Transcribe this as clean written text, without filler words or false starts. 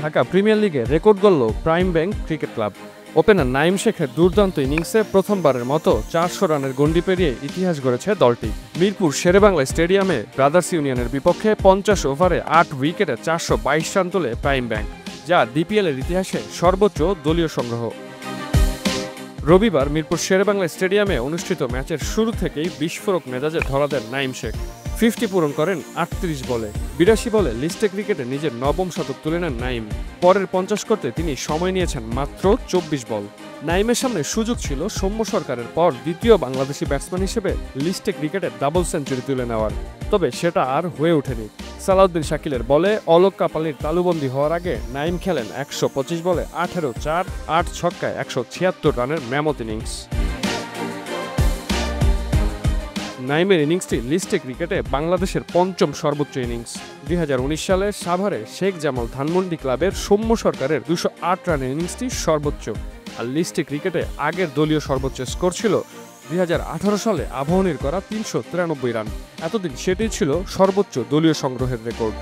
Dhaka premier লিগে record গড়ল prime bank cricket club. Opener Naim শেখের দুর্দান্ত ইনিংসে প্রথমবারের মতো 400 রানের গন্ডি পেরিয়ে ইতিহাস গড়েছে দলটি। মিরপুর শেরেবাংলা স্টেডিয়ামে ব্রাদার্স ইউনিয়নের বিপক্ষে 50 ওভারে 8 উইকেটে 422 রান তোলে প্রাইম ব্যাংক, যা ডিপিএলের ইতিহাসে সর্বোচ্চ দলীয় সংগ্রহ। রবিবার মিরপুর শেরেবাংলা স্টেডিয়ামে অনুষ্ঠিত ম্যাচের শুরু থেকেই বিস্ফোরক মেজাজে ধরা দেন নাঈম শেখ। 50 পূরণ করেন 38 বলে। 82 বলে লিস্টে ক্রিকেটে নিজের নবম শতক তুলে নেন নাঈম। পরের 50 করতে তিনি সময় নিয়েছেন মাত্র 24 বল। নাঈমের সামনে সুযোগ ছিল সৌম্য সরকারের পর দ্বিতীয় বাংলাদেশি ব্যাটসম্যান হিসেবে লিস্টে ক্রিকেটে ডাবল সেঞ্চুরি তুলে নেওয়ার, তবে সেটা আর হয়ে ওঠেনি। সালাউদ্দিন শাকিলের বলে অলোক কাপালির তালুবন্দী হওয়ার আগে নাঈম খেলেন 125 বলে 18-4, 8 ছক্কায় 176 রানের ম্যামথ ইনিংস। নাঈমের ইনিংসটি লিস্টে ক্রিকেটে বাংলাদেশের পঞ্চম সর্বোচ্চ ইনিংস। 2019 সালে সাভারে শেখ জামাল ধানমন্ডি ক্লাবের সৌম্য সরকারের 208 রানের ইনিংসটি সর্বোচ্চ, আর লিস্টে ক্রিকেটে আগের দলীয় সর্বোচ্চ স্কোর ছিল 2018 সালে আবাহনীর করা 393 রান। এতদিন সেটাই ছিল সর্বোচ্চ দলীয় সংগ্রহের রেকর্ড।